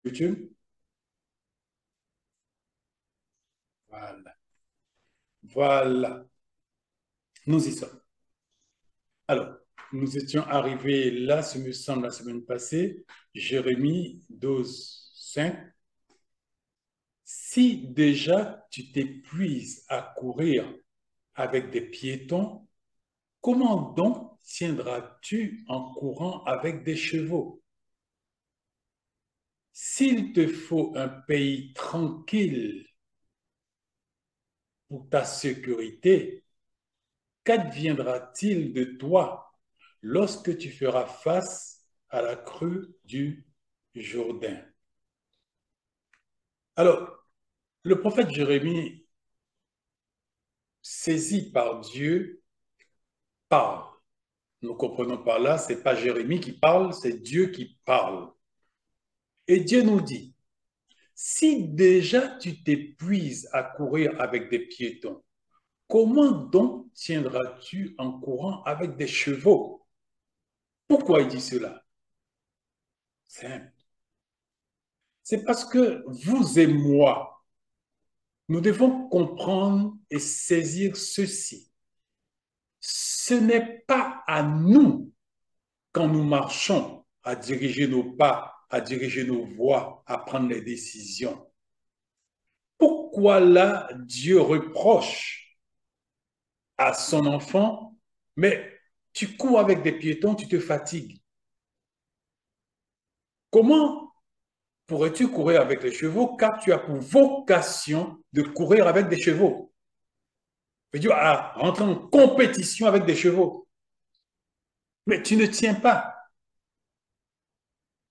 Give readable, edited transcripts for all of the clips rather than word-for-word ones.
YouTube. Voilà. Voilà. Nous y sommes. Alors, nous étions arrivés là, ce me semble, la semaine passée, Jérémie 12, 5. Si déjà tu t'épuises à courir avec des piétons, comment donc tiendras-tu en courant avec des chevaux? S'il te faut un pays tranquille pour ta sécurité, qu'adviendra-t-il de toi lorsque tu feras face à la crue du Jourdain? Alors, le prophète Jérémie, saisi par Dieu, parle. Nous comprenons par là, ce n'est pas Jérémie qui parle, c'est Dieu qui parle. Et Dieu nous dit, si déjà tu t'épuises à courir avec des piétons, comment donc tiendras-tu en courant avec des chevaux? Pourquoi il dit cela? Simple. C'est parce que vous et moi, nous devons comprendre et saisir ceci. Ce n'est pas à nous, quand nous marchons, à diriger nos pas, à diriger nos voies, à prendre les décisions. Pourquoi là, Dieu reproche à son enfant, mais tu cours avec des piétons, tu te fatigues. Comment pourrais-tu courir avec les chevaux car tu as pour vocation de courir avec des chevaux? Tu vas rentrer en compétition avec des chevaux. Mais tu ne tiens pas.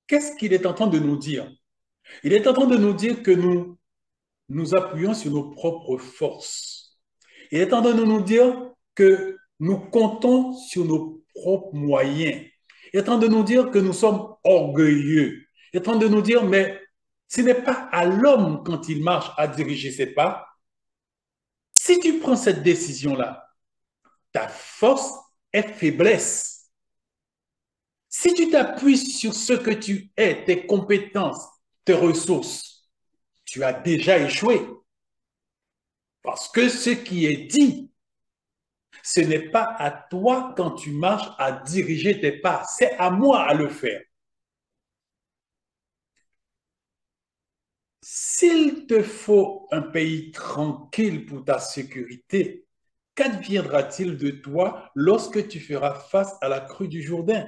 Qu'est-ce qu'il est en train de nous dire? Il est en train de nous dire que nous appuyons sur nos propres forces. Il est en train de nous dire que nous comptons sur nos propres moyens. Il est en train de nous dire que nous sommes orgueilleux. Il est en train de nous dire, mais ce n'est pas à l'homme quand il marche à diriger ses pas. Si tu prends cette décision-là, ta force est faiblesse. Si tu t'appuies sur ce que tu es, tes compétences, tes ressources, tu as déjà échoué. Parce que ce qui est dit, ce n'est pas à toi quand tu marches à diriger tes pas, c'est à moi à le faire. S'il te faut un pays tranquille pour ta sécurité, qu'adviendra-t-il de toi lorsque tu feras face à la crue du Jourdain?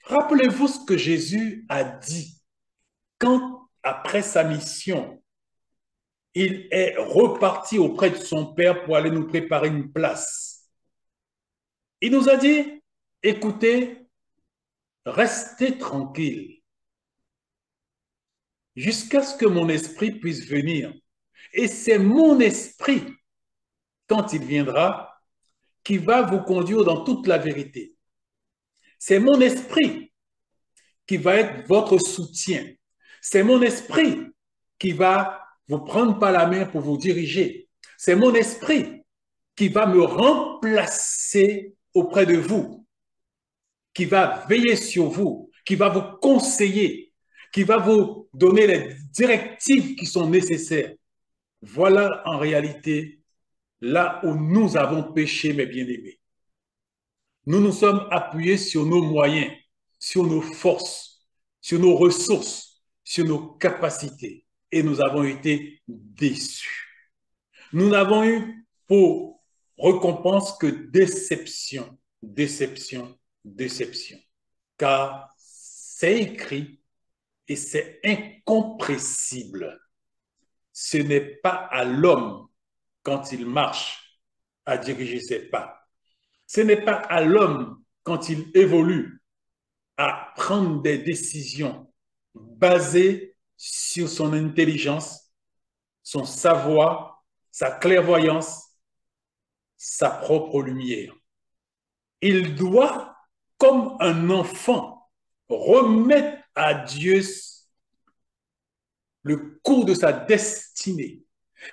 Rappelez-vous ce que Jésus a dit quand, après sa mission, il est reparti auprès de son Père pour aller nous préparer une place. Il nous a dit, écoutez, restez tranquille jusqu'à ce que mon esprit puisse venir. Et c'est mon esprit, quand il viendra, qui va vous conduire dans toute la vérité. C'est mon esprit qui va être votre soutien. C'est mon esprit qui va vous prendre par la main pour vous diriger. C'est mon esprit qui va me remplacer auprès de vous, qui va veiller sur vous, qui va vous conseiller, qui va vous donner les directives qui sont nécessaires. Voilà en réalité là où nous avons péché, mes bien-aimés. Nous nous sommes appuyés sur nos moyens, sur nos forces, sur nos ressources, sur nos capacités et nous avons été déçus. Nous n'avons eu pour récompense que déception, déception, déception. Car c'est écrit et c'est incompressible. Ce n'est pas à l'homme, quand il marche, à diriger ses pas. Ce n'est pas à l'homme, quand il évolue, à prendre des décisions basées sur son intelligence, son savoir, sa clairvoyance, sa propre lumière. Il doit, comme un enfant, remettre à Dieu le cours de sa destinée.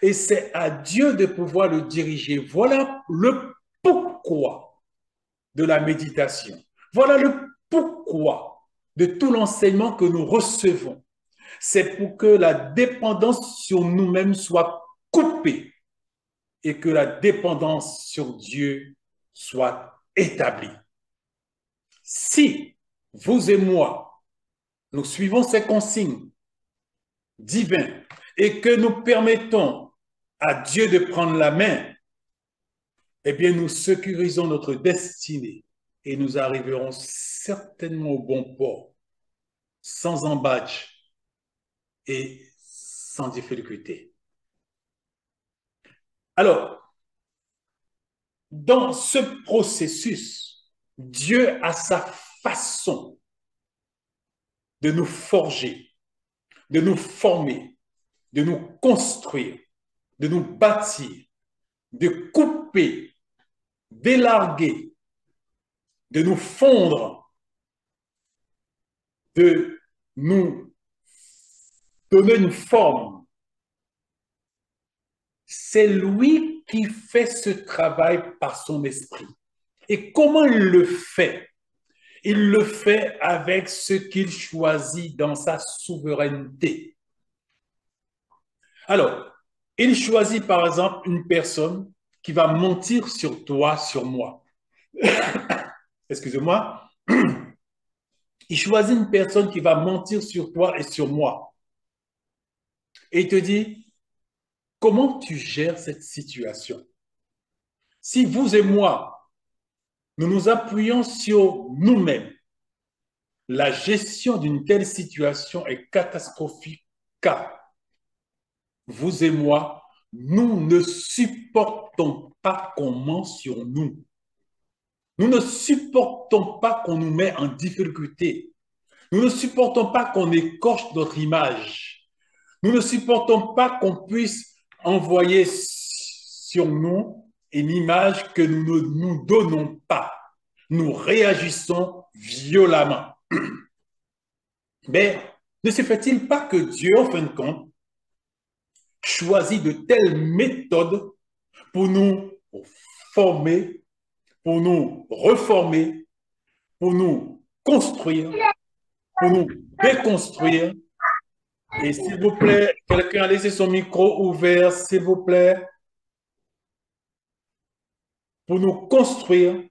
Et c'est à Dieu de pouvoir le diriger. Voilà le pourquoi de la méditation. Voilà le pourquoi de tout l'enseignement que nous recevons. C'est pour que la dépendance sur nous-mêmes soit coupée et que la dépendance sur Dieu soit établie. Si vous et moi, nous suivons ces consignes divines et que nous permettons à Dieu de prendre la main, eh bien, nous sécurisons notre destinée et nous arriverons certainement au bon port, sans embâche et sans difficulté. Alors, dans ce processus, Dieu a sa façon de nous forger, de nous former, de nous construire, de nous bâtir, de couper, d'élarguer, de nous fondre, de nous donner une forme. C'est lui qui fait ce travail par son esprit. Et comment il le fait? Il le fait avec ce qu'il choisit dans sa souveraineté. Alors, il choisit par exemple une personne qui va mentir sur toi, sur moi. Excusez-moi. Il choisit une personne qui va mentir sur toi et sur moi. Et il te dit, comment tu gères cette situation? Si vous et moi, nous nous appuyons sur nous-mêmes, la gestion d'une telle situation est catastrophique car vous et moi, nous ne supportons pas qu'on ment sur nous. Nous ne supportons pas qu'on nous met en difficulté. Nous ne supportons pas qu'on écorche notre image. Nous ne supportons pas qu'on puisse envoyer sur nous une image que nous ne nous donnons pas. Nous réagissons violemment. Mais ne se fait-il pas que Dieu, en fin de compte, choisit de telles méthodes pour nous former, pour nous reformer, pour nous construire, pour nous déconstruire. Et s'il vous plaît, quelqu'un a laissé son micro ouvert, s'il vous plaît, pour nous construire,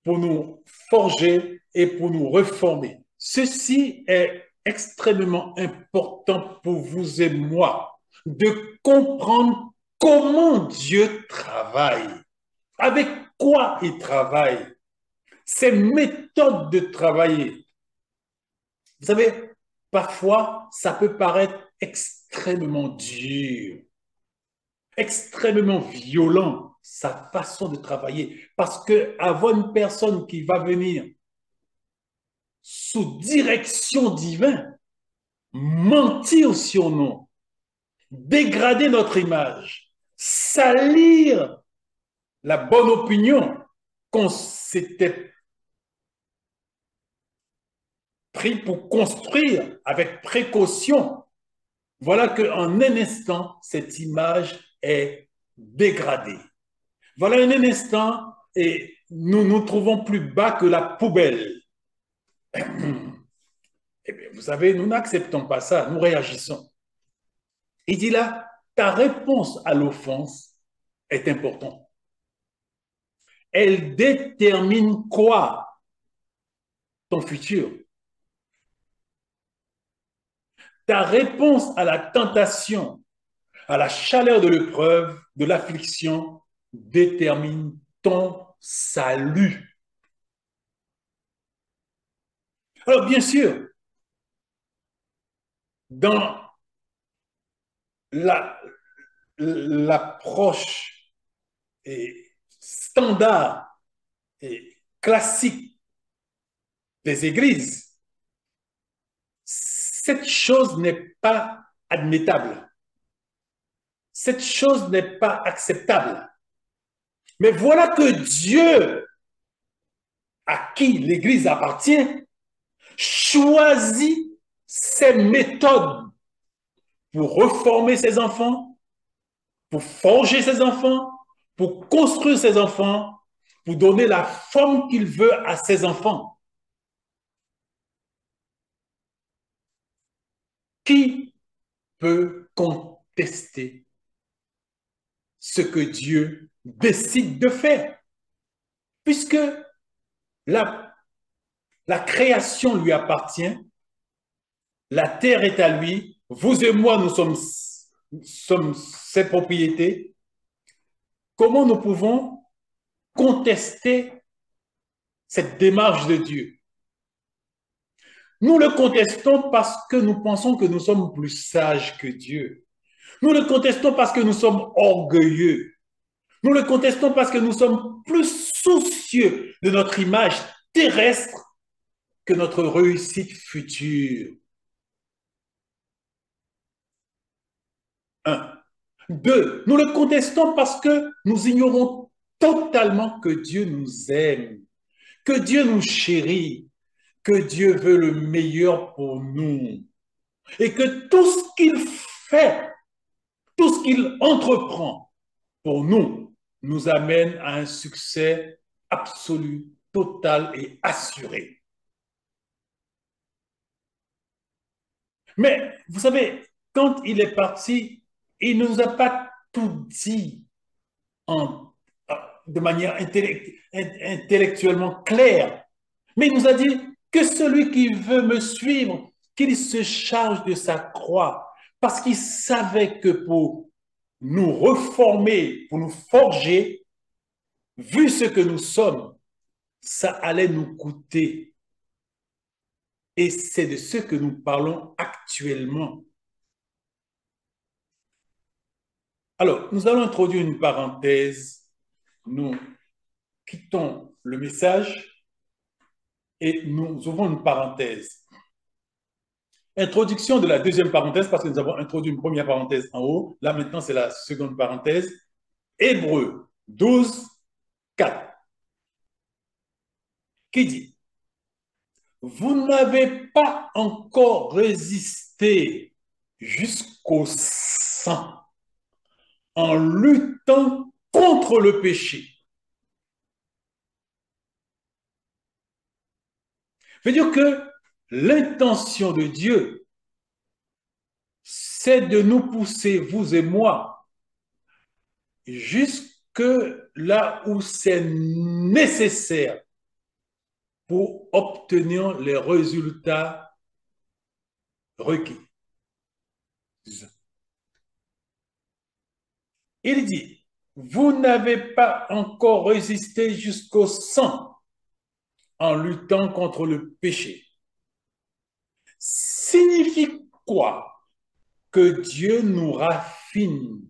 pour nous forger et pour nous reformer. Ceci est extrêmement important pour vous et moi, de comprendre comment Dieu travaille, avec quoi il travaille, ses méthodes de travailler. Vous savez, parfois, ça peut paraître extrêmement dur, extrêmement violent, sa façon de travailler. Parce qu'avoir une personne qui va venir sous direction divine, mentir sur nous, dégrader notre image, salir la bonne opinion qu'on s'était pris pour construire avec précaution, voilà qu'en un instant, cette image est dégradée. Voilà en un instant, et nous nous trouvons plus bas que la poubelle. Eh bien, vous savez, nous n'acceptons pas ça, nous réagissons. Il dit là, ta réponse à l'offense est importante. Elle détermine quoi? Ton futur. Ta réponse à la tentation, à la chaleur de l'épreuve, de l'affliction, détermine ton salut. Alors, bien sûr, dans l'approche standard et classique des églises, cette chose n'est pas admettable. Cette chose n'est pas acceptable. Mais voilà que Dieu, à qui l'Église appartient, choisit ses méthodes pour reformer ses enfants, pour forger ses enfants, pour construire ses enfants, pour donner la forme qu'il veut à ses enfants. Qui peut contester ce que Dieu décide de faire? Puisque la, la création lui appartient, la terre est à lui, vous et moi, sommes ses propriétés. Comment nous pouvons contester cette démarche de Dieu? Nous le contestons parce que nous pensons que nous sommes plus sages que Dieu. Nous le contestons parce que nous sommes orgueilleux. Nous le contestons parce que nous sommes plus soucieux de notre image terrestre que notre réussite future. Un. Deux, nous le contestons parce que nous ignorons totalement que Dieu nous aime, que Dieu nous chérit, que Dieu veut le meilleur pour nous et que tout ce qu'il fait, tout ce qu'il entreprend pour nous, nous amène à un succès absolu, total et assuré. Mais vous savez, quand il est parti, il ne nous a pas tout dit en, de manière intellectuellement claire, mais il nous a dit que celui qui veut me suivre, qu'il se charge de sa croix, parce qu'il savait que pour nous reformer, pour nous forger, vu ce que nous sommes, ça allait nous coûter. Et c'est de ce que nous parlons actuellement. Alors, nous allons introduire une parenthèse. Nous quittons le message et nous ouvrons une parenthèse. Introduction de la deuxième parenthèse, parce que nous avons introduit une première parenthèse en haut. Là, maintenant, c'est la seconde parenthèse. Hébreux 12, 4, qui dit, vous n'avez pas encore résisté jusqu'au sang en luttant contre le péché. Ça veut dire que l'intention de Dieu, c'est de nous pousser, vous et moi, jusque là où c'est nécessaire pour obtenir les résultats requis. Il dit, vous n'avez pas encore résisté jusqu'au sang en luttant contre le péché. Signifie quoi? Que Dieu nous raffine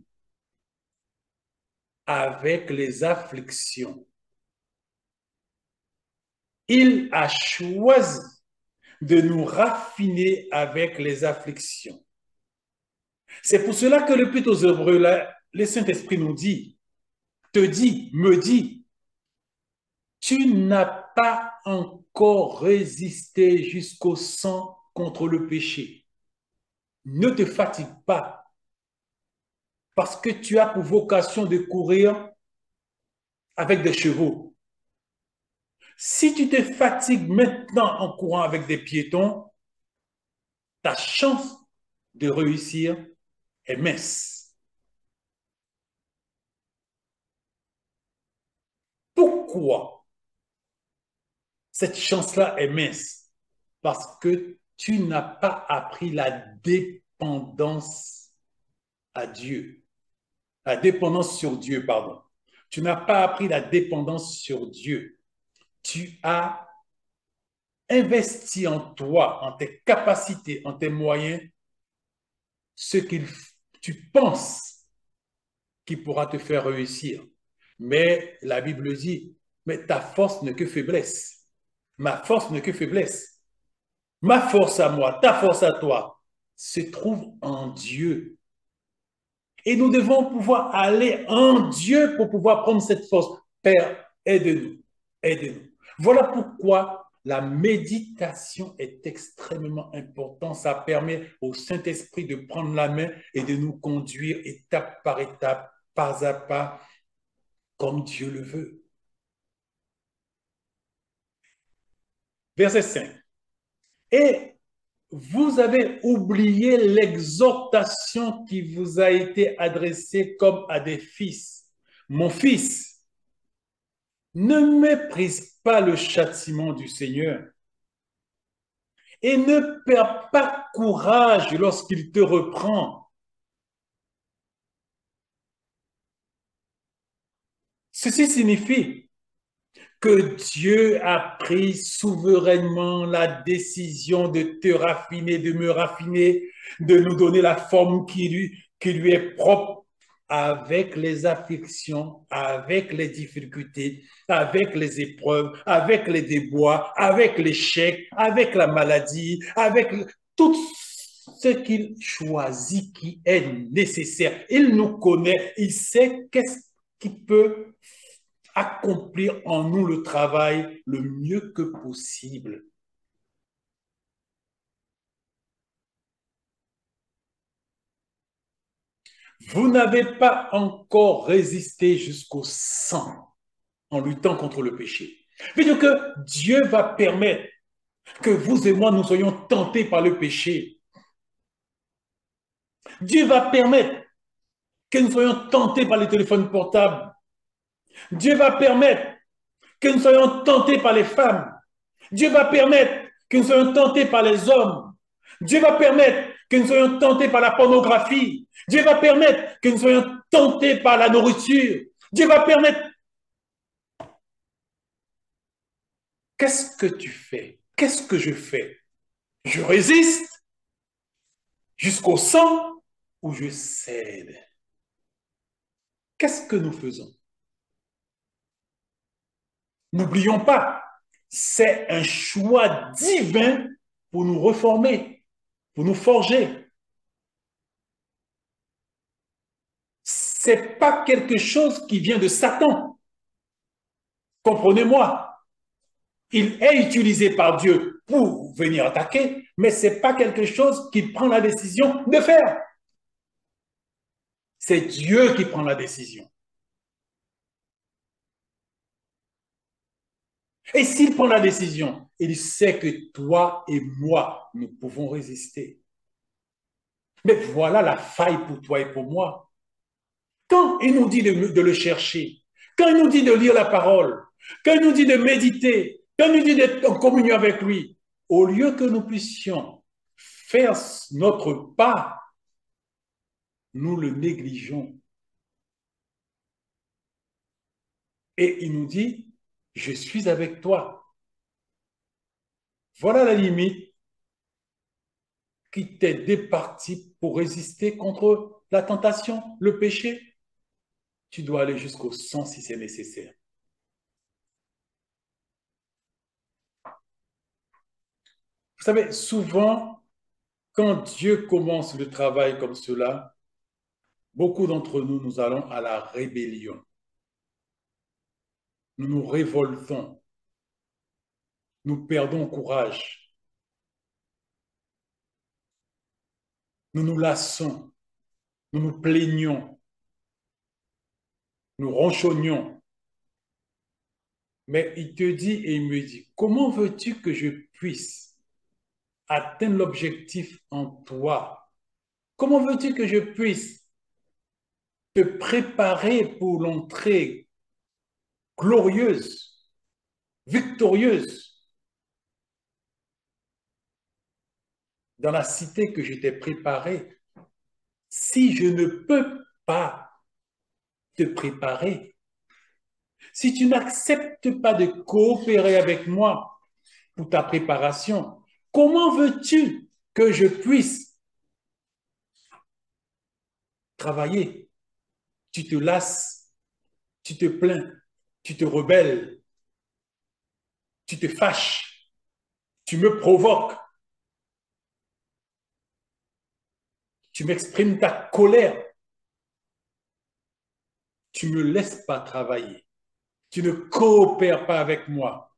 avec les afflictions. Il a choisi de nous raffiner avec les afflictions. C'est pour cela que l'Épître aux Hébreux, le Saint-Esprit nous dit, te dit, me dit, tu n'as pas encore résisté jusqu'au sang contre le péché. Ne te fatigue pas, parce que tu as pour vocation de courir avec des chevaux. Si tu te fatigues maintenant en courant avec des piétons, ta chance de réussir est mince. Pourquoi cette chance-là est mince? Parce que tu n'as pas appris la dépendance à Dieu. La dépendance sur Dieu, pardon. Tu n'as pas appris la dépendance sur Dieu. Tu as investi en toi, en tes capacités, en tes moyens, ce que tu penses qui pourra te faire réussir. Mais la Bible dit, mais ta force n'est que faiblesse. Ma force n'est que faiblesse. Ma force à moi, ta force à toi, se trouve en Dieu. Et nous devons pouvoir aller en Dieu pour pouvoir prendre cette force. Père, aide-nous, aide-nous. Voilà pourquoi la méditation est extrêmement importante. Ça permet au Saint-Esprit de prendre la main et de nous conduire étape par étape, pas à pas, comme Dieu le veut. Verset 5. Et vous avez oublié l'exhortation qui vous a été adressée comme à des fils. Mon fils, ne méprise pas le châtiment du Seigneur et ne perds pas courage lorsqu'il te reprend. Ceci signifie que Dieu a pris souverainement la décision de te raffiner, de me raffiner, de nous donner la forme qui lui est propre avec les afflictions, avec les difficultés, avec les épreuves, avec les déboires, avec l'échec, avec la maladie, avec tout ce qu'il choisit qui est nécessaire. Il nous connaît, il sait qu'est-ce qui peut accomplir en nous le travail le mieux que possible. Vous n'avez pas encore résisté jusqu'au sang en luttant contre le péché. C'est-à-dire que Dieu va permettre que vous et moi, nous soyons tentés par le péché. Dieu va permettre que nous soyons tentés par les téléphones portables. Dieu va permettre que nous soyons tentés par les femmes. Dieu va permettre que nous soyons tentés par les hommes. Dieu va permettre que nous soyons tentés par la pornographie. Dieu va permettre que nous soyons tentés par la nourriture. Dieu va permettre. Qu'est-ce que tu fais? Qu'est-ce que je fais? Je résiste jusqu'au sang ou je cède? Qu'est-ce que nous faisons? N'oublions pas, c'est un choix divin pour nous reformer, pour nous forger. C'est pas quelque chose qui vient de Satan. Comprenez-moi. Il est utilisé par Dieu pour venir attaquer, mais ce n'est pas quelque chose qu'il prend la décision de faire. C'est Dieu qui prend la décision. Et s'il prend la décision, il sait que toi et moi, nous pouvons résister. Mais voilà la faille pour toi et pour moi. Quand il nous dit de le chercher, quand il nous dit de lire la parole, quand il nous dit de méditer, quand il nous dit d'être en communion avec lui, au lieu que nous puissions faire notre part, nous le négligeons. Et il nous dit, je suis avec toi. Voilà la limite qui t'est départie pour résister contre la tentation, le péché. Tu dois aller jusqu'au sang si c'est nécessaire. Vous savez, souvent, quand Dieu commence le travail comme cela, beaucoup d'entre nous, nous allons à la rébellion. Nous nous révoltons. Nous perdons courage. Nous nous lassons. Nous nous plaignons. Nous ronchonnons. Mais il te dit et il me dit, comment veux-tu que je puisse atteindre l'objectif en toi? Comment veux-tu que je puisse te préparer pour l'entrée glorieuse, victorieuse dans la cité que je t'ai préparée si je ne peux pas te préparer? Si tu n'acceptes pas de coopérer avec moi pour ta préparation, comment veux-tu que je puisse travailler? Tu te lasses, tu te plains, tu te rebelles, tu te fâches, tu me provoques, tu m'exprimes ta colère, tu ne me laisses pas travailler, tu ne coopères pas avec moi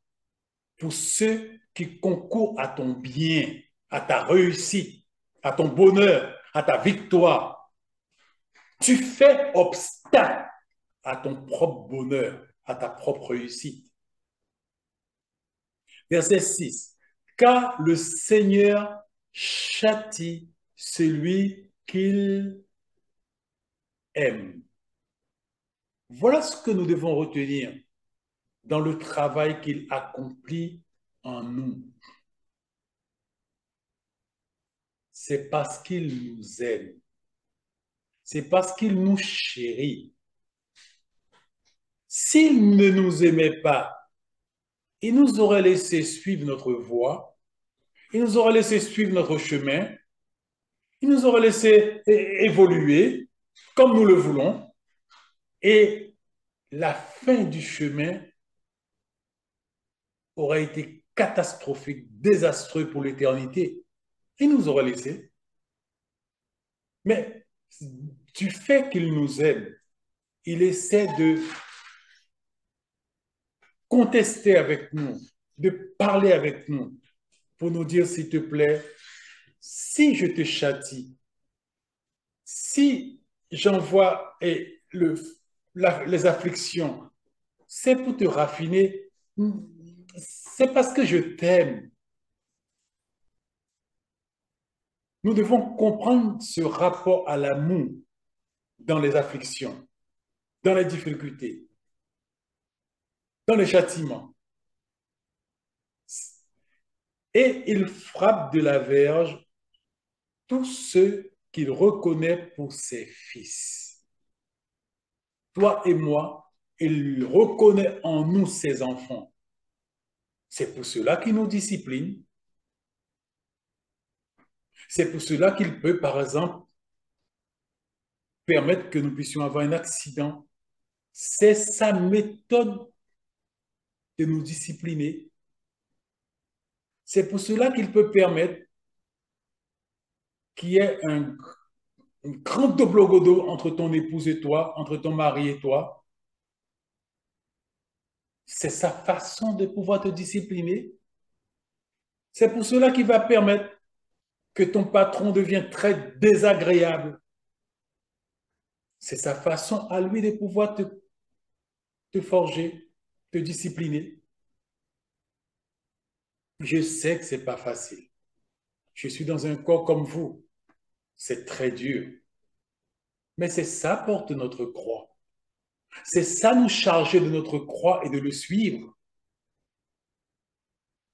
pour ceux qui concourent à ton bien, à ta réussite, à ton bonheur, à ta victoire. Tu fais obstacle à ton propre bonheur, à ta propre réussite. Verset 6. Car le Seigneur châtie celui qu'il aime. Voilà ce que nous devons retenir dans le travail qu'il accomplit en nous. C'est parce qu'il nous aime. C'est parce qu'il nous chérit. S'il ne nous aimait pas, il nous aurait laissé suivre notre voie, il nous aurait laissé suivre notre chemin, il nous aurait laissé évoluer comme nous le voulons, et la fin du chemin aurait été catastrophique, désastreux pour l'éternité. Il nous aurait laissé. Mais du fait qu'il nous aime, il essaie de contester avec nous, de parler avec nous pour nous dire, s'il te plaît, si je te châtie, si j'envoie les afflictions, c'est pour te raffiner, c'est parce que je t'aime. Nous devons comprendre ce rapport à l'amour dans les afflictions, dans les difficultés, dans les châtiments. Et il frappe de la verge tous ceux qu'il reconnaît pour ses fils. Toi et moi, il reconnaît en nous ses enfants. C'est pour cela qu'il nous discipline. C'est pour cela qu'il peut, par exemple, permettre que nous puissions avoir un accident. C'est sa méthode de nous discipliner. C'est pour cela qu'il peut permettre qu'il y ait un grand doblogodo entre ton épouse et toi, entre ton mari et toi. C'est sa façon de pouvoir te discipliner. C'est pour cela qu'il va permettre que ton patron devienne très désagréable. C'est sa façon à lui de pouvoir te forger, te discipliner. Je sais que ce n'est pas facile. Je suis dans un corps comme vous. C'est très dur. Mais c'est ça porte notre croix. C'est ça nous charger de notre croix et de le suivre.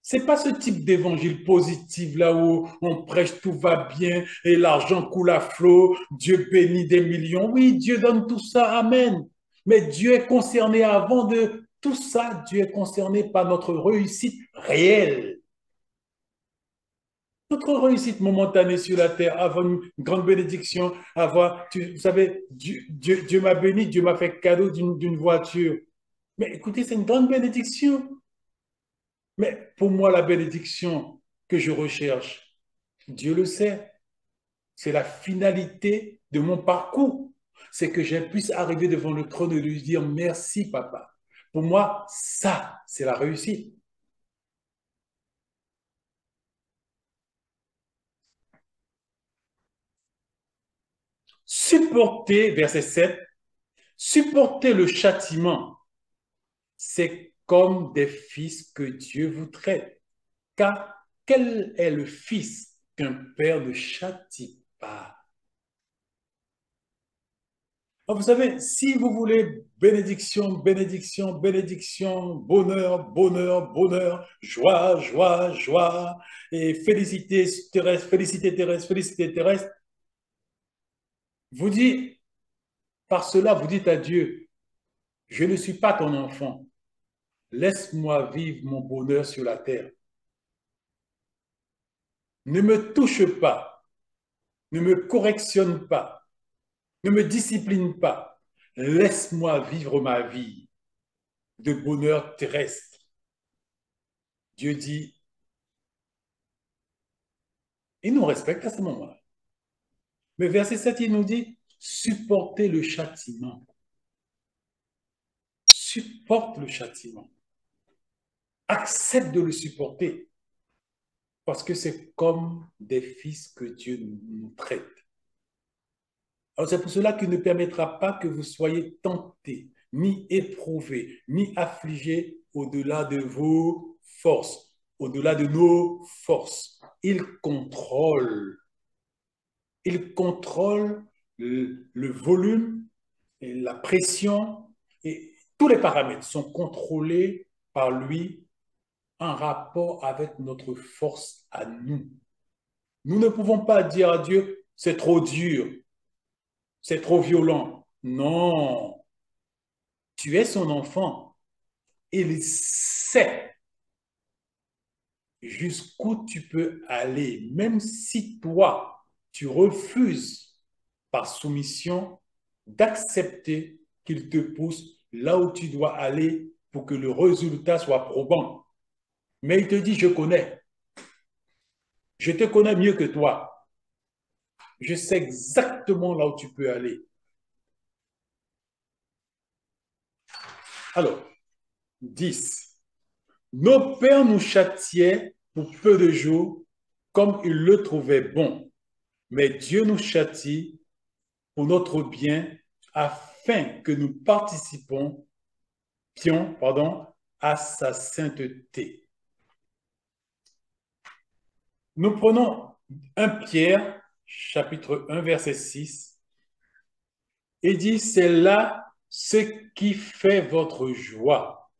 C'est pas ce type d'évangile positif là où on prêche tout va bien et l'argent coule à flot, Dieu bénit des millions. Oui, Dieu donne tout ça, amen. Mais Dieu est concerné avant de tout ça, Dieu est concerné par notre réussite réelle. Notre réussite momentanée sur la terre, avoir une grande bénédiction, avoir, vous savez, Dieu m'a béni, Dieu m'a fait cadeau d'une voiture. Mais écoutez, c'est une grande bénédiction. Mais pour moi, la bénédiction que je recherche, Dieu le sait, c'est la finalité de mon parcours. C'est que je puisse arriver devant le trône et lui dire merci, papa. Pour moi, ça, c'est la réussite. Supporter, verset 7, supporter le châtiment, c'est comme des fils que Dieu vous traite. Car quel est le fils qu'un père ne châtie pas? Vous savez, si vous voulez bénédiction, bénédiction, bénédiction, bonheur, bonheur, bonheur, joie, joie, joie, et félicité terrestre, félicité terrestre, félicité terrestre, vous dites, par cela, vous dites à Dieu, je ne suis pas ton enfant, laisse-moi vivre mon bonheur sur la terre. Ne me touche pas, ne me correctionne pas, ne me discipline pas, laisse-moi vivre ma vie de bonheur terrestre. Dieu dit, il nous respecte à ce moment-là. Mais verset 7, il nous dit, supportez le châtiment. Supporte le châtiment. Accepte de le supporter. Parce que c'est comme des fils que Dieu nous traite. Alors c'est pour cela qu'il ne permettra pas que vous soyez tentés, ni éprouvés, ni affligés au-delà de vos forces, au-delà de nos forces. il contrôle. Il contrôle le volume et la pression et tous les paramètres sont contrôlés par lui en rapport avec notre force à nous. Nous ne pouvons pas dire à Dieu, c'est trop dur, c'est trop violent. Non, tu es son enfant. Il sait jusqu'où tu peux aller, même si toi, tu refuses par soumission d'accepter qu'il te pousse là où tu dois aller pour que le résultat soit probant. Mais il te dit, je te connais mieux que toi. Je sais exactement là où tu peux aller. Alors, 10. Nos pères nous châtiaient pour peu de jours, comme ils le trouvaient bon. Mais Dieu nous châtie pour notre bien, afin que nous participions à sa sainteté. Nous prenons 1 Pierre, chapitre 1, verset 6, et dit, c'est là ce qui fait votre joie.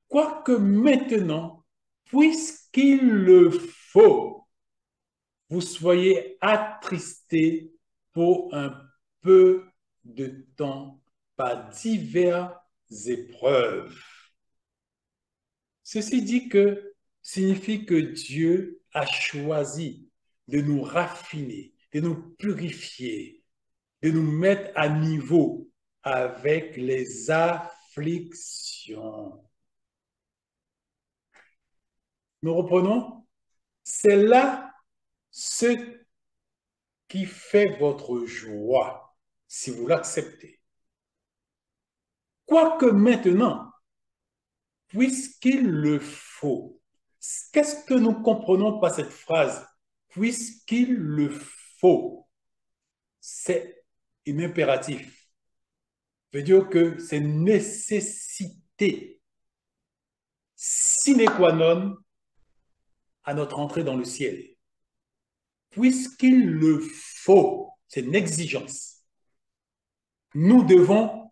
Quoique maintenant, puisqu'il le faut, vous soyez attristés pour un peu de temps par diverses épreuves. Ceci signifie que Dieu a choisi de nous raffiner, de nous purifier, de nous mettre à niveau avec les afflictions. Nous reprenons. C'est là ce qui fait votre joie, si vous l'acceptez. Quoique maintenant, puisqu'il le faut. Qu'est-ce que nous comprenons par cette phrase? Puisqu'il le faut. C'est un impératif. Ça veut dire que c'est une nécessité sine qua non à notre entrée dans le ciel. Puisqu'il le faut, c'est une exigence. Nous devons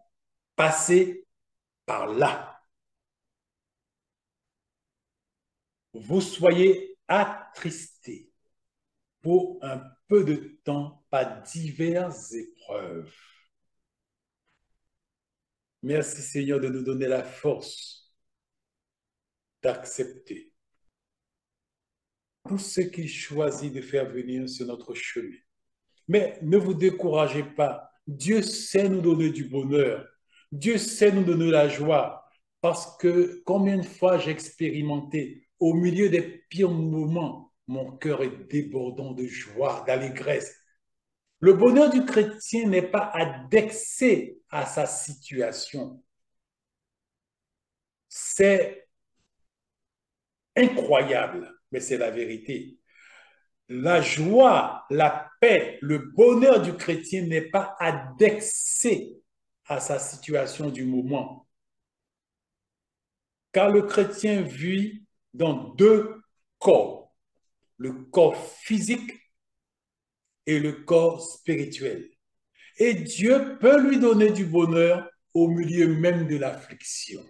passer par là. Vous soyez attristés pour un peu de temps par diverses épreuves. Merci Seigneur de nous donner la force d'accepter tout ce qu'il choisit de faire venir sur notre chemin. Mais ne vous découragez pas. Dieu sait nous donner du bonheur. Dieu sait nous donner la joie. Parce que combien de fois j'ai expérimenté, au milieu des pires moments, mon cœur est débordant de joie, d'allégresse. Le bonheur du chrétien n'est pas indexé à sa situation. C'est incroyable, mais c'est la vérité. La joie, la paix, le bonheur du chrétien n'est pas indexé à sa situation du moment. Car le chrétien vit dans deux corps, le corps physique et le corps spirituel. Et Dieu peut lui donner du bonheur au milieu même de l'affliction.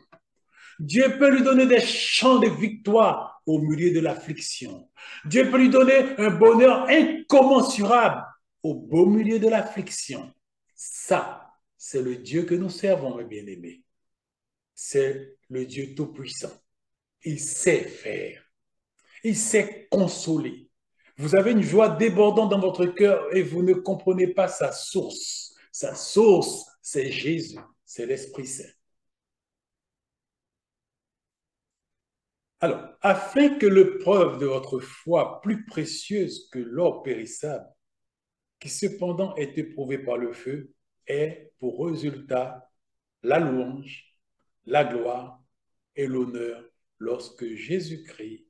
Dieu peut lui donner des chants de victoire au milieu de l'affliction. Dieu peut lui donner un bonheur incommensurable au beau milieu de l'affliction. Ça, c'est le Dieu que nous servons, mes bien-aimés. C'est le Dieu Tout-Puissant. Il sait faire. Il sait consoler. Vous avez une joie débordante dans votre cœur et vous ne comprenez pas sa source. Sa source, c'est Jésus, c'est l'Esprit Saint. Alors, afin que l'épreuve de votre foi, plus précieuse que l'or périssable, qui cependant est éprouvé par le feu, ait pour résultat la louange, la gloire et l'honneur lorsque Jésus-Christ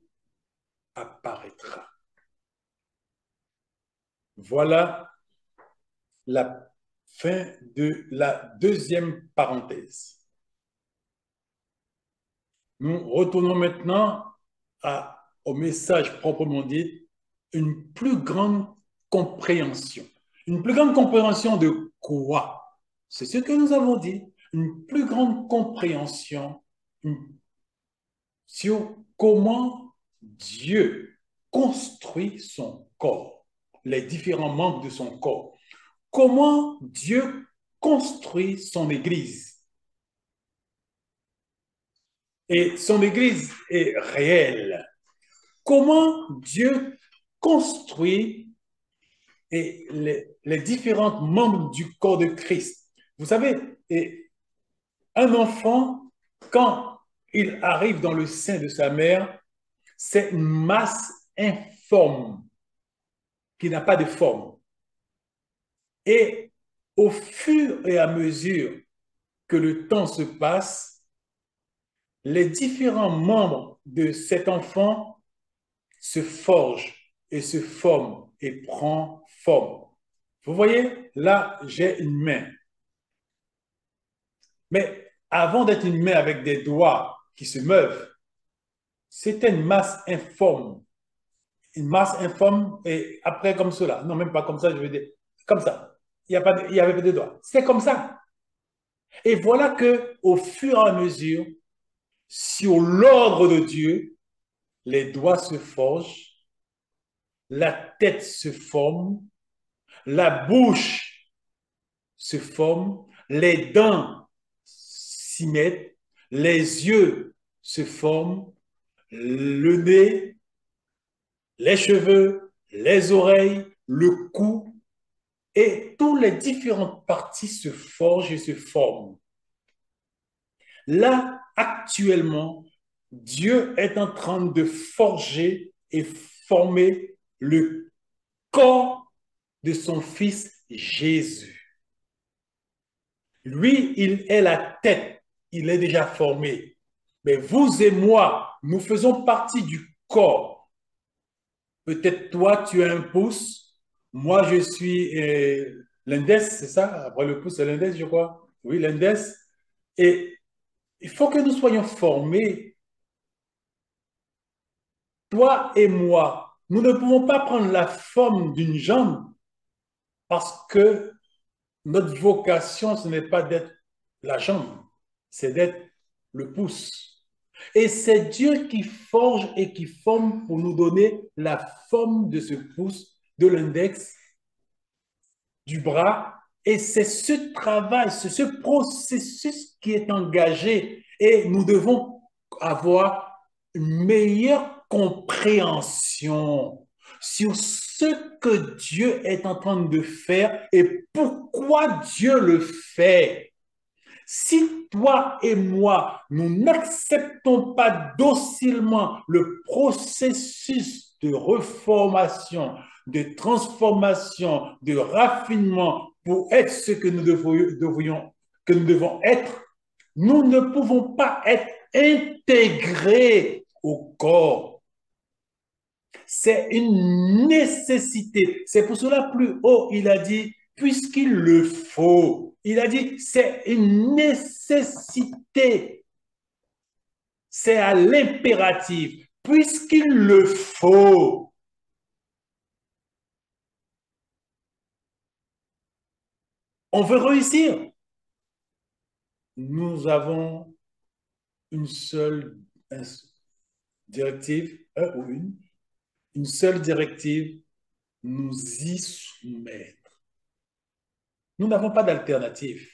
apparaîtra. Voilà la fin de la deuxième parenthèse. Nous retournons maintenant au message proprement dit une plus grande compréhension. Une plus grande compréhension de quoi? C'est ce que nous avons dit. Une plus grande compréhension sur comment Dieu construit son corps, les différents membres de son corps. Comment Dieu construit son Église. Et son Église est réelle. Comment Dieu construit les différents membres du corps de Christ. Vous savez, un enfant, quand il arrive dans le sein de sa mère, c'est une masse informe qui n'a pas de forme. Et au fur et à mesure que le temps se passe, les différents membres de cet enfant se forgent et se forment et prennent forme. Vous voyez, là, j'ai une main. Mais avant d'être une main avec des doigts qui se meuvent, c'était une masse informe. Une masse informe et après comme cela. Non, même pas comme ça, je veux dire. Comme ça. Il n'y avait pas de doigts. C'était comme ça. Et voilà que au fur et à mesure, sur l'ordre de Dieu, les doigts se forgent, la tête se forme, la bouche se forme, les dents s'y mettent, les yeux se forment, le nez, les cheveux, les oreilles, le cou, et toutes les différentes parties se forgent et se forment. Là, actuellement, Dieu est en train de forger et former le corps de son Fils Jésus. Lui, il est la tête, il est déjà formé. Mais vous et moi, nous faisons partie du corps. Peut-être toi, tu as un pouce, moi, je suis l'index, c'est ça? Après le pouce, c'est l'index, je crois. Oui, l'index. Et il faut que nous soyons formés, toi et moi. Nous ne pouvons pas prendre la forme d'une jambe parce que notre vocation, ce n'est pas d'être la jambe, c'est d'être le pouce. Et c'est Dieu qui forge et qui forme pour nous donner la forme de ce pouce, de l'index, du bras. Et c'est ce travail, c'est ce processus qui est engagé. Et nous devons avoir une meilleure compréhension sur ce que Dieu est en train de faire et pourquoi Dieu le fait. Si toi et moi, nous n'acceptons pas docilement le processus de reformation, de transformation, de raffinement pour être ce que que nous devons être, nous ne pouvons pas être intégrés au corps. C'est une nécessité. C'est pour cela plus haut, il a dit, puisqu'il le faut. Il a dit, c'est une nécessité. C'est à l'impératif, puisqu'il le faut. On veut réussir. Nous avons une seule directive, ou une seule directive, nous y soumettre. Nous n'avons pas d'alternative.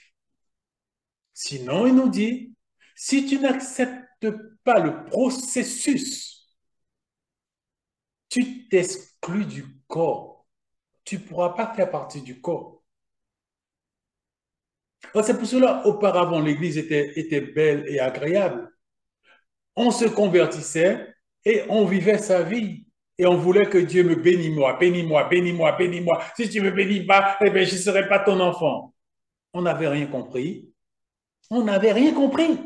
Sinon, il nous dit, si tu n'acceptes pas le processus, tu t'exclus du corps. Tu ne pourras pas faire partie du corps. C'est pour cela, auparavant, l'Église était belle et agréable. On se convertissait et on vivait sa vie. Et on voulait que Dieu me bénisse, moi, bénis-moi, bénis-moi, bénis-moi. Si tu ne me bénis pas, eh bien, je ne serai pas ton enfant. On n'avait rien compris. On n'avait rien compris.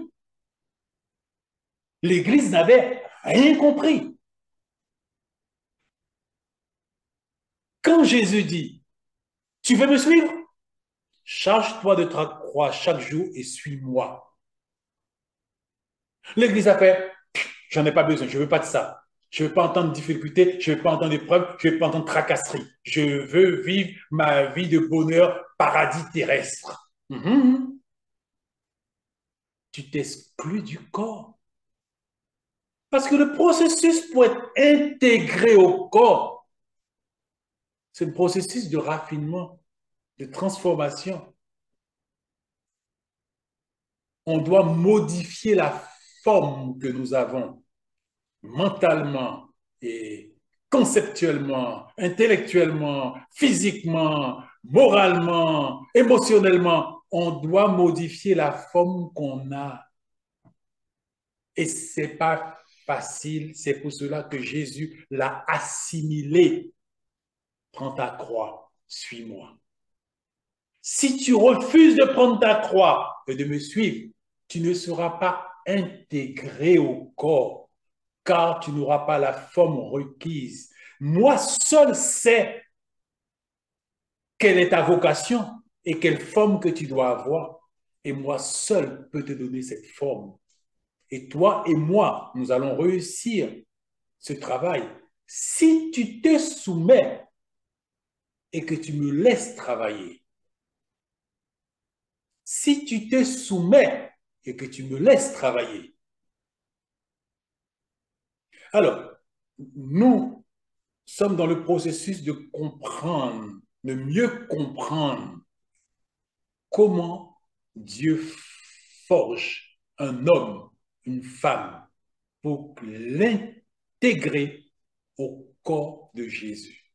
L'Église n'avait rien compris. Quand Jésus dit, tu veux me suivre? Charge-toi de ta croix chaque jour et suis-moi. L'Église a fait, j'en ai pas besoin, je ne veux pas de ça. Je ne veux pas entendre difficulté, je ne veux pas entendre épreuve, je ne veux pas entendre tracasserie. Je veux vivre ma vie de bonheur, paradis terrestre. Tu t'exclus du corps. Parce que le processus pour être intégré au corps, c'est le processus de raffinement, de transformation. On doit modifier la forme que nous avons mentalement et conceptuellement, intellectuellement, physiquement, moralement, émotionnellement. On doit modifier la forme qu'on a. Et ce n'est pas facile. C'est pour cela que Jésus l'a assimilé. Prends ta croix, suis-moi. Si tu refuses de prendre ta croix et de me suivre, tu ne seras pas intégré au corps, car tu n'auras pas la forme requise. Moi seul sais quelle est ta vocation et quelle forme que tu dois avoir. Et moi seul peux te donner cette forme. Et toi et moi, nous allons réussir ce travail si tu te soumets et que tu me laisses travailler. Si tu te soumets et que tu me laisses travailler. Alors, nous sommes dans le processus de comprendre, de mieux comprendre comment Dieu forge un homme, une femme, pour l'intégrer au corps de Jésus,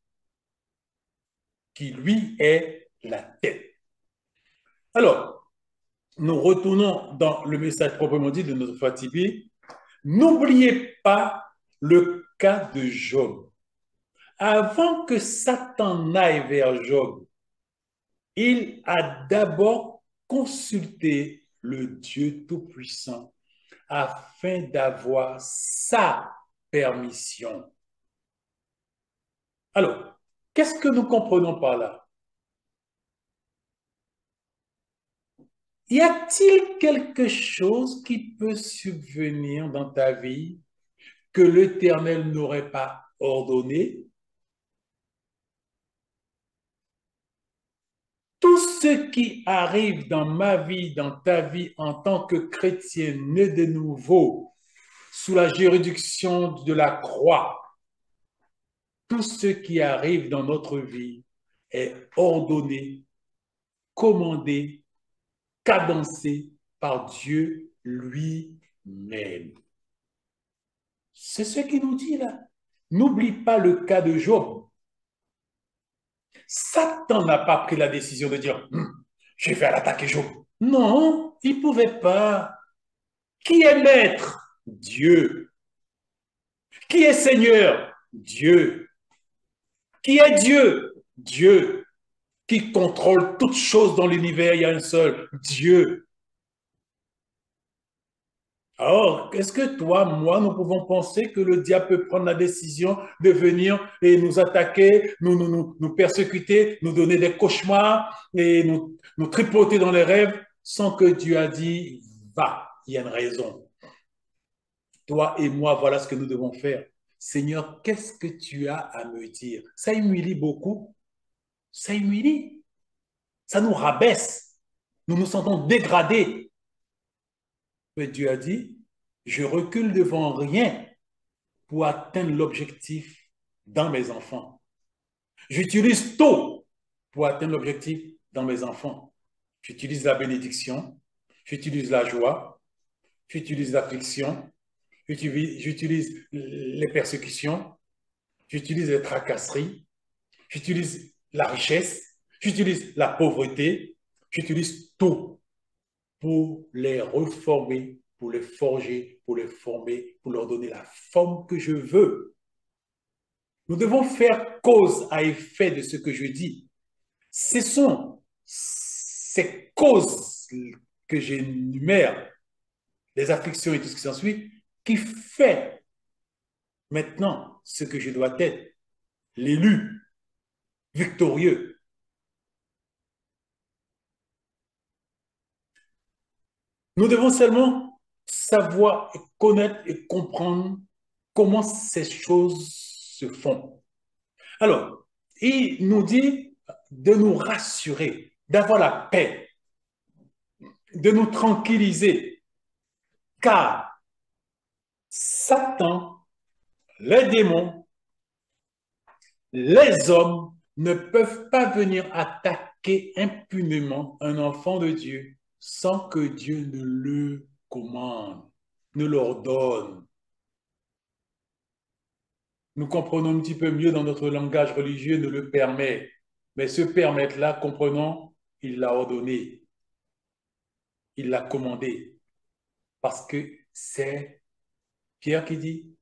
qui lui est la tête. Alors, nous retournons dans le message proprement dit de notre fatigué. N'oubliez pas le cas de Job. Avant que Satan n'aille vers Job, il a d'abord consulté le Dieu Tout-Puissant afin d'avoir sa permission. Alors, qu'est-ce que nous comprenons par là? Y a-t-il quelque chose qui peut subvenir dans ta vie que l'Éternel n'aurait pas ordonné? Tout ce qui arrive dans ma vie, dans ta vie en tant que chrétien né de nouveau, sous la juridiction de la croix, tout ce qui arrive dans notre vie est ordonné, commandé, cadencé par Dieu lui-même. C'est ce qu'il nous dit là. N'oublie pas le cas de Job. Satan n'a pas pris la décision de dire je vais l'attaquer Job. Non, il ne pouvait pas. Qui est maître? Dieu. Qui est Seigneur? Dieu. Qui est Dieu? Dieu. Qui contrôle toutes choses dans l'univers, il y a un seul, Dieu. Alors, est-ce que toi, moi, nous pouvons penser que le diable peut prendre la décision de venir et nous attaquer, nous persécuter, nous donner des cauchemars et nous tripoter dans les rêves sans que Dieu a dit, va, il y a une raison. Toi et moi, voilà ce que nous devons faire. Seigneur, qu'est-ce que tu as à me dire? Ça humilie beaucoup. Ça humilie. Ça nous rabaisse. Nous nous sentons dégradés. Mais Dieu a dit, je recule devant rien pour atteindre l'objectif dans mes enfants. J'utilise tout pour atteindre l'objectif dans mes enfants. J'utilise la bénédiction, j'utilise la joie, j'utilise l'affliction, j'utilise les persécutions, j'utilise les tracasseries, j'utilise la richesse, j'utilise la pauvreté, j'utilise tout pour les reformer, pour les forger, pour les former, pour leur donner la forme que je veux. Nous devons faire cause à effet de ce que je dis. Ce sont ces causes que j'énumère, les afflictions et tout ce qui s'ensuit, qui fait maintenant ce que je dois être, l'élu, victorieux. Nous devons seulement savoir, connaître et comprendre comment ces choses se font. Alors, il nous dit de nous rassurer, d'avoir la paix, de nous tranquilliser, car Satan, les démons, les hommes ne peuvent pas venir attaquer impunément un enfant de Dieu sans que Dieu ne le commande, ne l'ordonne. Nous comprenons un petit peu mieux dans notre langage religieux, nous le permet. Mais ce permettre-là, comprenons, il l'a ordonné, il l'a commandé. Parce que c'est Pierre qui dit,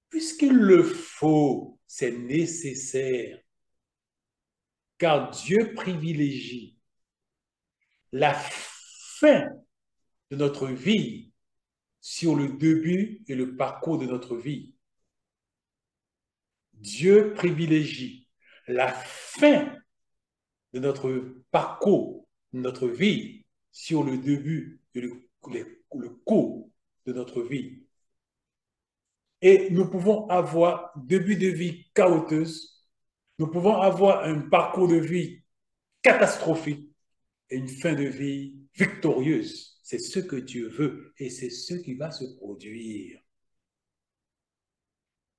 puisqu'il le faut, c'est nécessaire. Car Dieu privilégie la fin de notre vie sur le début et le parcours de notre vie. Dieu privilégie la fin de notre parcours, de notre vie, sur le début et le cours de notre vie. Et nous pouvons avoir début de vie chaoteuse, nous pouvons avoir un parcours de vie catastrophique et une fin de vie victorieuse. C'est ce que Dieu veut et c'est ce qui va se produire.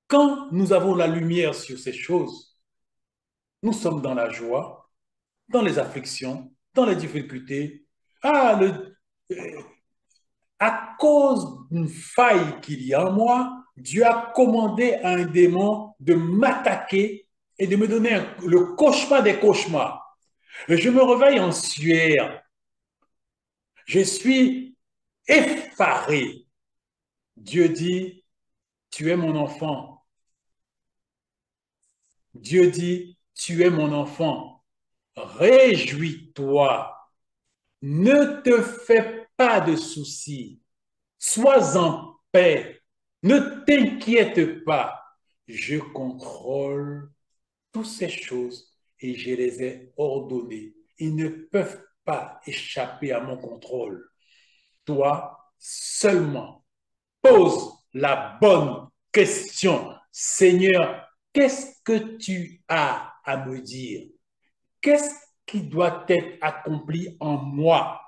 Quand nous avons la lumière sur ces choses, nous sommes dans la joie, dans les afflictions, dans les difficultés. Ah, à cause d'une faille qu'il y a en moi, Dieu a commandé à un démon de m'attaquer et de me donner le cauchemar des cauchemars. Et je me réveille en sueur. Je suis effaré. Dieu dit, tu es mon enfant. Dieu dit, tu es mon enfant. Réjouis-toi. Ne te fais pas de soucis. Sois en paix. Ne t'inquiète pas. Je contrôle toutes ces choses et je les ai ordonnées. Ils ne peuvent pas échapper à mon contrôle. Toi seulement, pose la bonne question. Seigneur, qu'est-ce que tu as à me dire? Qu'est-ce qui doit être accompli en moi?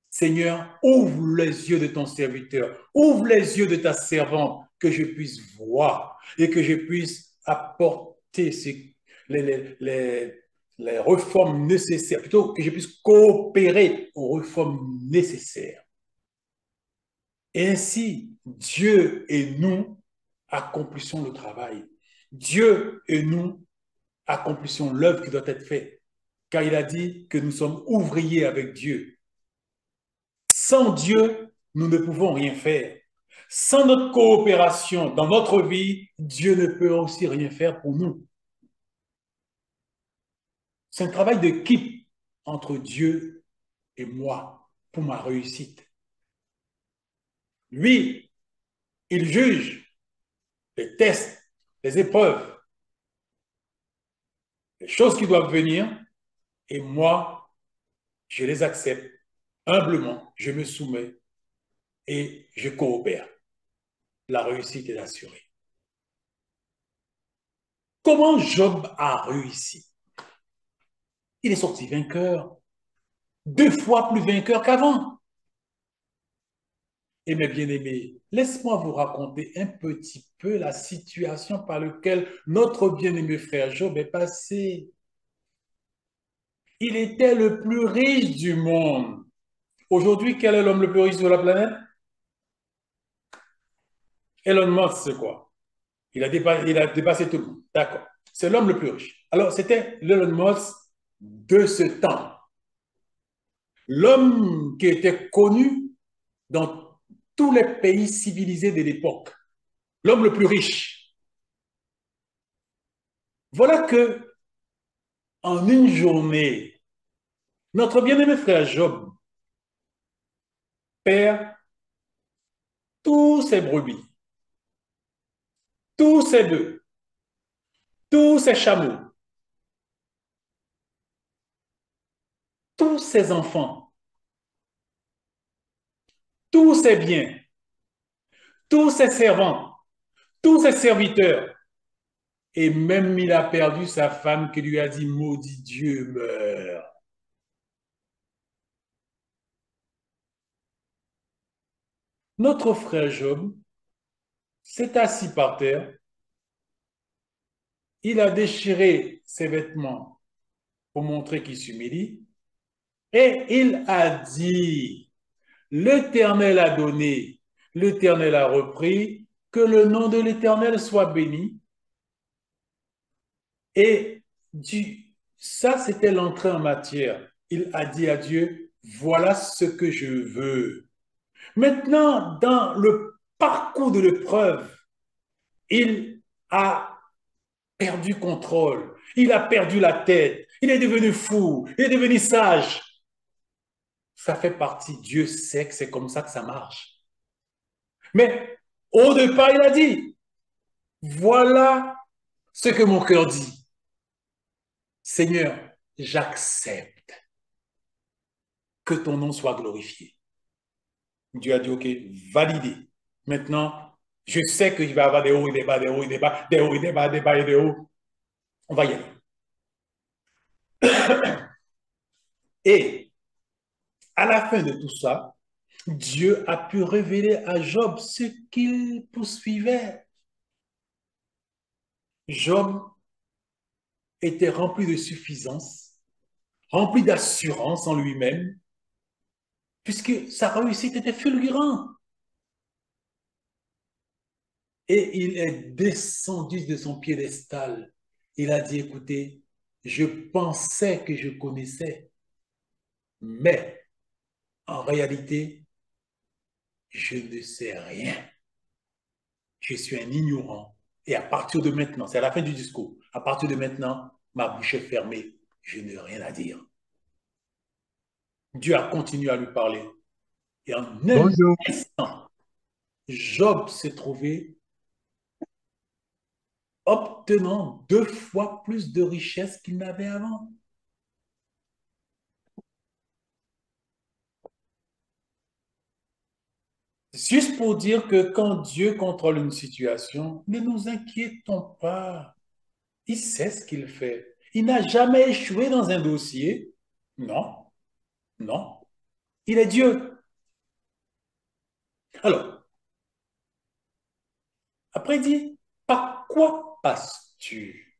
Seigneur, ouvre les yeux de ton serviteur, ouvre les yeux de ta servante, que je puisse voir et que je puisse apporter les réformes nécessaires, plutôt que je puisse coopérer aux réformes nécessaires. Et ainsi, Dieu et nous accomplissons le travail. Dieu et nous accomplissons l'œuvre qui doit être faite. Car il a dit que nous sommes ouvriers avec Dieu. Sans Dieu, nous ne pouvons rien faire. Sans notre coopération dans notre vie, Dieu ne peut aussi rien faire pour nous. C'est un travail d'équipe entre Dieu et moi pour ma réussite. Lui, il juge les tests, les épreuves, les choses qui doivent venir, et moi, je les accepte humblement, je me soumets et je coopère. La réussite est assurée. Comment Job a réussi? Il est sorti vainqueur, 2 fois plus vainqueur qu'avant. Et mes bien-aimés, laisse-moi vous raconter un petit peu la situation par laquelle notre bien-aimé frère Job est passé. Il était le plus riche du monde. Aujourd'hui, quel est l'homme le plus riche de la planète? Elon Musk, c'est quoi? Il a dépassé tout le monde. D'accord. C'est l'homme le plus riche. Alors, c'était Elon Musk de ce temps. L'homme qui était connu dans tous les pays civilisés de l'époque. L'homme le plus riche. Voilà que en une journée, notre bien-aimé frère Job perd tous ses brebis, tous ses bœufs, tous ses chameaux, tous ses enfants, tous ses biens, tous ses servants. tous ses serviteurs. Et même il a perdu sa femme qui lui a dit, maudit Dieu, meurt. Notre frère Job s'est assis par terre, il a déchiré ses vêtements pour montrer qu'il s'humilie, et il a dit, l'Éternel a donné, l'Éternel a repris, que le nom de l'Éternel soit béni. Et ça, c'était l'entrée en matière. Il a dit à Dieu, voilà ce que je veux. Maintenant, dans le parcours de l'épreuve, il a perdu contrôle, il a perdu la tête, il est devenu fou, il est devenu sage. Ça fait partie, Dieu sait que c'est comme ça que ça marche. Mais au départ, il a dit, voilà ce que mon cœur dit. Seigneur, j'accepte que ton nom soit glorifié. Dieu a dit, OK, validé. Maintenant, je sais qu'il va y avoir des hauts et des bas, des hauts et des bas, des hauts et des bas, des bas et des hauts. On va y aller. Et à la fin de tout ça, Dieu a pu révéler à Job ce qu'il poursuivait. Job était rempli de suffisance, rempli d'assurance en lui-même, puisque sa réussite était fulgurante. Et il est descendu de son piédestal. Il a dit, écoutez, je pensais que je connaissais, mais en réalité, je ne sais rien. Je suis un ignorant. Et à partir de maintenant, c'est à la fin du discours, à partir de maintenant, ma bouche est fermée. Je n'ai rien à dire. Dieu a continué à lui parler. Et en un Bonjour. instant, Job s'est trouvé obtenant 2 fois plus de richesses qu'il n'avait avant. Juste pour dire que quand Dieu contrôle une situation, ne nous inquiétons pas. Il sait ce qu'il fait. Il n'a jamais échoué dans un dossier. Non, non. Il est Dieu. Alors, après, il dit, par quoi passes-tu?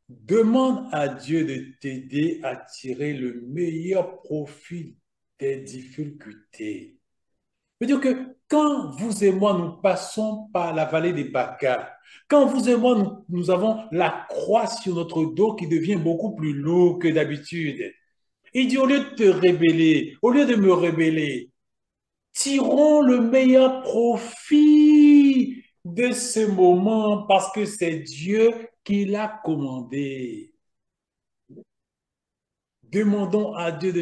Demande à Dieu de t'aider à tirer le meilleur profit des difficultés. C'est-à-dire que quand vous et moi, nous passons par la vallée des Baca, quand vous et moi, nous avons la croix sur notre dos qui devient beaucoup plus lourd que d'habitude, il dit, au lieu de te rébeller, au lieu de me rébeller, tirons le meilleur profit de ce moment parce que c'est Dieu qui l'a commandé. Demandons à Dieu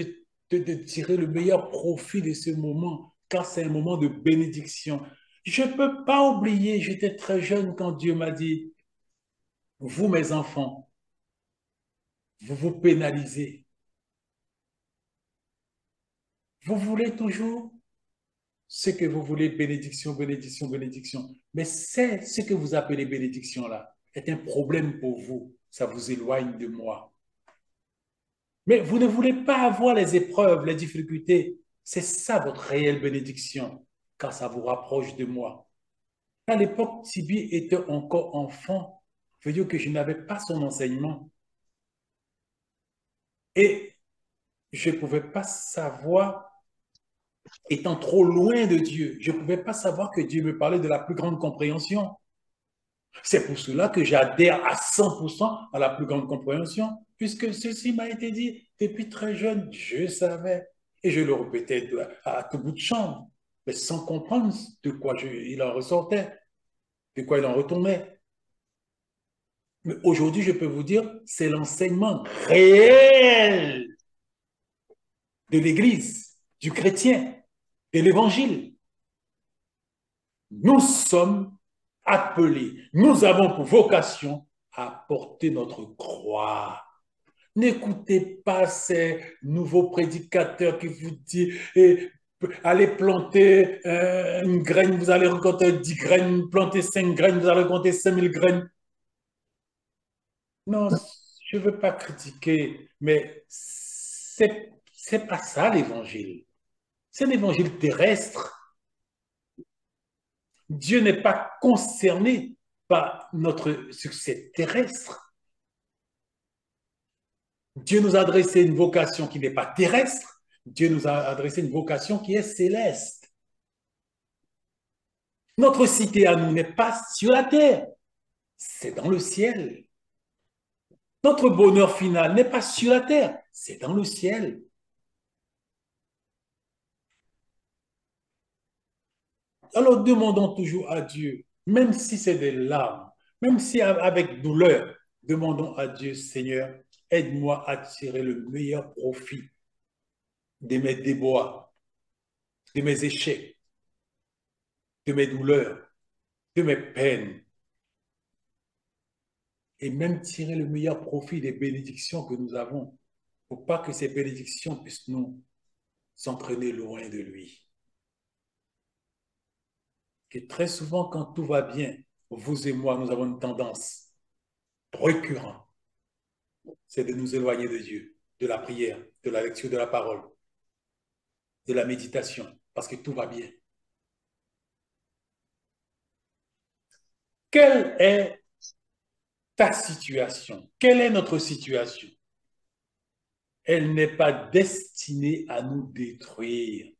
de tirer le meilleur profit de ce moment, car c'est un moment de bénédiction. Je ne peux pas oublier, j'étais très jeune quand Dieu m'a dit, vous mes enfants, vous vous pénalisez. Vous voulez toujours ce que vous voulez, bénédiction, bénédiction, bénédiction. Mais c'est ce que vous appelez bénédiction là est un problème pour vous. Ça vous éloigne de moi. Mais vous ne voulez pas avoir les épreuves, les difficultés. C'est ça votre réelle bénédiction, car ça vous rapproche de moi. À l'époque, Tibi était encore enfant. Je veux dire que je n'avais pas son enseignement. Et je ne pouvais pas savoir, étant trop loin de Dieu, je ne pouvais pas savoir que Dieu me parlait de la plus grande compréhension. C'est pour cela que j'adhère à 100% à la plus grande compréhension, puisque ceci m'a été dit depuis très jeune, je savais, et je le répétais à tout bout de champ, mais sans comprendre de quoi il en ressortait, de quoi il en retournait. Mais aujourd'hui, je peux vous dire, c'est l'enseignement réel de l'Église, du chrétien, de l'Évangile. Nous sommes appelés, nous avons pour vocation à porter notre croix. N'écoutez pas ces nouveaux prédicateurs qui vous disent Allez planter une graine, vous allez récolter 10 graines, planter 5 graines, vous allez récolter 5000 graines. Non, je ne veux pas critiquer, mais c'est pas ça l'évangile. C'est un évangile terrestre. Dieu n'est pas concerné par notre succès terrestre. Dieu nous a adressé une vocation qui n'est pas terrestre. Dieu nous a adressé une vocation qui est céleste. Notre cité à nous n'est pas sur la terre, c'est dans le ciel. Notre bonheur final n'est pas sur la terre, c'est dans le ciel. Alors demandons toujours à Dieu, même si c'est des larmes, même si avec douleur, demandons à Dieu, Seigneur, aide-moi à tirer le meilleur profit de mes déboires, de mes échecs, de mes douleurs, de mes peines, et même tirer le meilleur profit des bénédictions que nous avons, pour pas que ces bénédictions puissent nous s'entraîner loin de lui. Et très souvent, quand tout va bien, vous et moi, nous avons une tendance récurrente, c'est de nous éloigner de Dieu, de la prière, de la lecture de la parole, de la méditation, parce que tout va bien. Quelle est ta situation? Quelle est notre situation? Elle n'est pas destinée à nous détruire.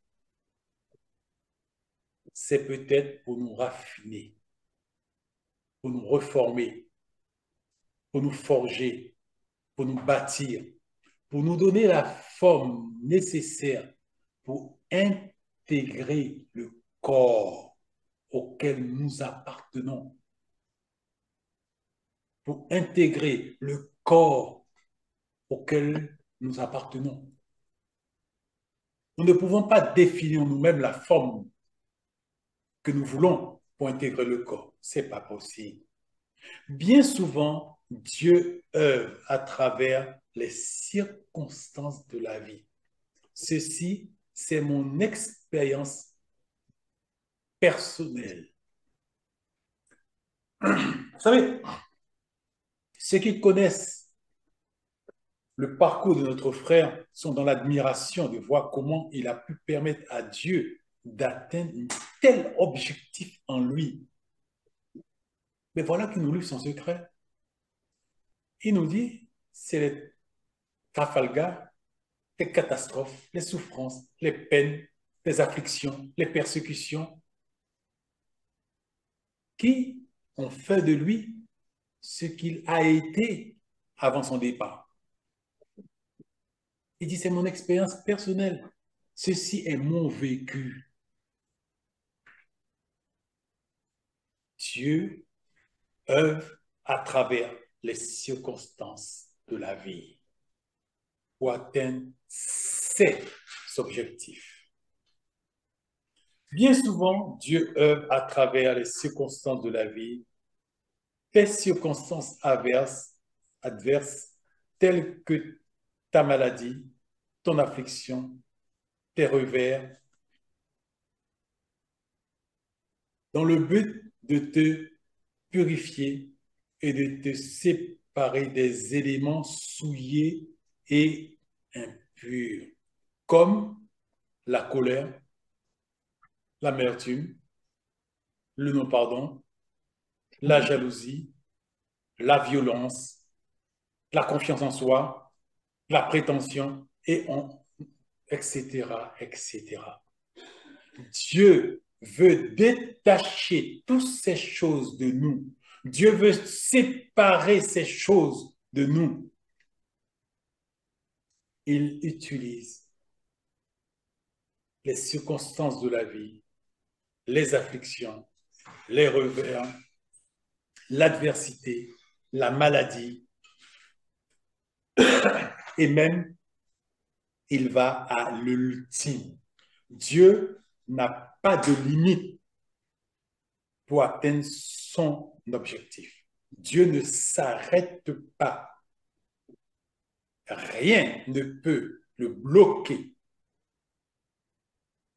C'est peut-être pour nous raffiner, pour nous reformer, pour nous forger, pour nous bâtir, pour nous donner la forme nécessaire pour intégrer le corps auquel nous appartenons, pour intégrer le corps auquel nous appartenons. Nous ne pouvons pas définir nous-mêmes la forme que nous voulons pour intégrer le corps. Ce n'est pas possible. Bien souvent, Dieu œuvre à travers les circonstances de la vie. Ceci, c'est mon expérience personnelle. Vous savez, ceux qui connaissent le parcours de notre frère sont dans l'admiration de voir comment il a pu permettre à Dieu d'atteindre un tel objectif en lui. Mais voilà qu'il nous livre son secret. Il nous dit, c'est les Trafalgar, les catastrophes, les souffrances, les peines, les afflictions, les persécutions qui ont fait de lui ce qu'il a été avant son départ. Il dit, c'est mon expérience personnelle. Ceci est mon vécu. Dieu œuvre à travers les circonstances de la vie pour atteindre ses objectifs. Bien souvent, Dieu œuvre à travers les circonstances de la vie, des circonstances adverses, telles que ta maladie, ton affliction, tes revers, dans le but de te purifier et de te séparer des éléments souillés et impurs, comme la colère, l'amertume, le non-pardon, la jalousie, la violence, la confiance en soi, la prétention, etc., etc. Dieu veut détacher toutes ces choses de nous. Dieu veut séparer ces choses de nous. Il utilise les circonstances de la vie, les afflictions, les revers, l'adversité, la maladie, et même il va à l'ultime. Dieu n'a pas de limite pour atteindre son objectif. Dieu ne s'arrête pas. Rien ne peut le bloquer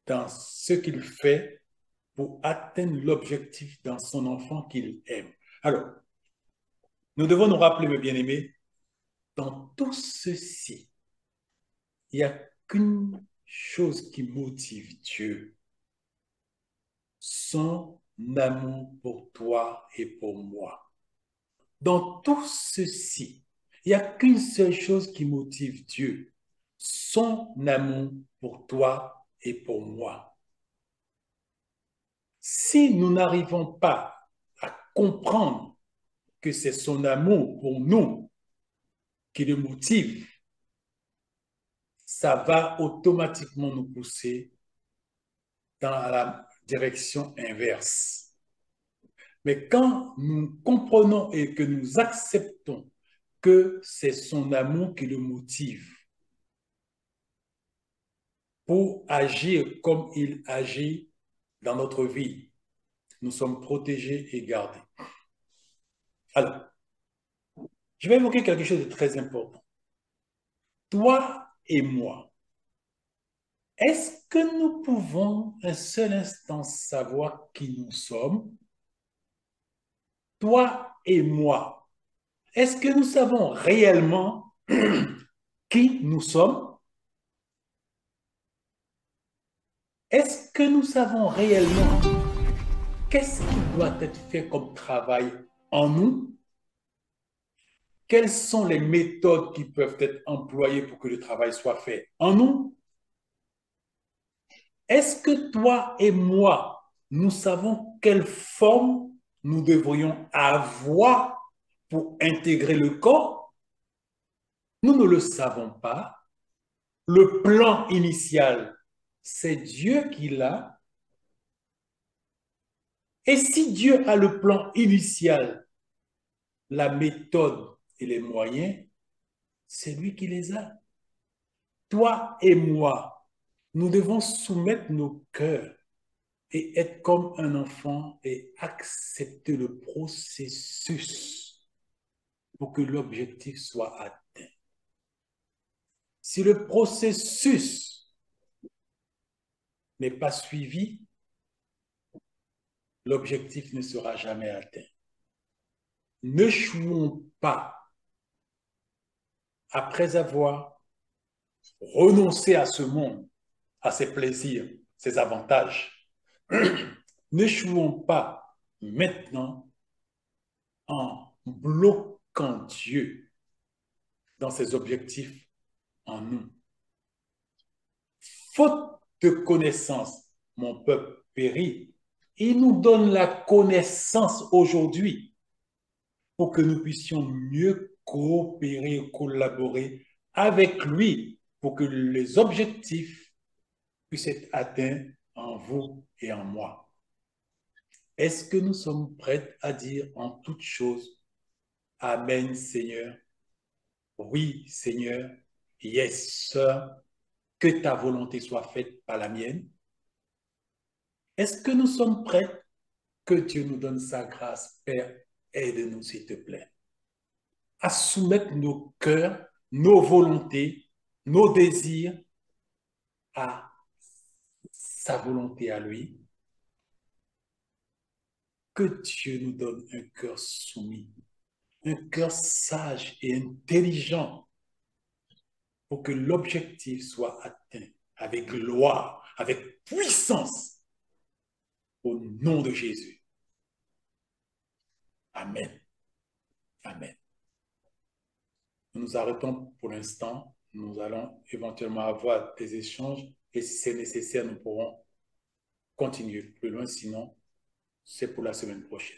dans ce qu'il fait pour atteindre l'objectif dans son enfant qu'il aime. Alors, nous devons nous rappeler, mes bien-aimés, dans tout ceci, il n'y a qu'une chose qui motive Dieu, son amour pour toi et pour moi. Dans tout ceci, il n'y a qu'une seule chose qui motive Dieu, son amour pour toi et pour moi. Si nous n'arrivons pas à comprendre que c'est son amour pour nous qui le motive, ça va automatiquement nous pousser dans la direction inverse. Mais quand nous comprenons et que nous acceptons que c'est son amour qui le motive pour agir comme il agit dans notre vie, nous sommes protégés et gardés. Alors, je vais évoquer quelque chose de très important. Toi et moi, est-ce que nous pouvons un seul instant savoir qui nous sommes? Toi et moi, est-ce que nous savons réellement qui nous sommes? Est-ce que nous savons réellement qu'est-ce qui doit être fait comme travail en nous? Quelles sont les méthodes qui peuvent être employées pour que le travail soit fait en nous? Est-ce que toi et moi, nous savons quelle forme nous devrions avoir pour intégrer le corps? Nous ne le savons pas. Le plan initial, c'est Dieu qui l'a. Et si Dieu a le plan initial, la méthode et les moyens, c'est lui qui les a. Toi et moi, nous devons soumettre nos cœurs et être comme un enfant et accepter le processus pour que l'objectif soit atteint. Si le processus n'est pas suivi, l'objectif ne sera jamais atteint. Ne jouons pas après avoir renoncé à ce monde, à ses plaisirs, ses avantages. N'échouons pas maintenant en bloquant Dieu dans ses objectifs en nous. Faute de connaissance, mon peuple périt. Il nous donne la connaissance aujourd'hui pour que nous puissions mieux coopérer, collaborer avec lui pour que les objectifs puissent être atteints en vous et en moi. Est-ce que nous sommes prêts à dire en toutes choses, Amen Seigneur, oui Seigneur, yes Sir, que ta volonté soit faite par la mienne? Est-ce que nous sommes prêts? Que Dieu nous donne sa grâce, Père, aide-nous s'il te plaît, à soumettre nos cœurs, nos volontés, nos désirs à sa volonté à lui. Que Dieu nous donne un cœur soumis, un cœur sage et intelligent pour que l'objectif soit atteint avec gloire, avec puissance, au nom de Jésus. Amen. Amen. Nous nous arrêtons pour l'instant. Nous allons éventuellement avoir des échanges et si c'est nécessaire, nous pourrons continuer plus loin. Sinon, c'est pour la semaine prochaine.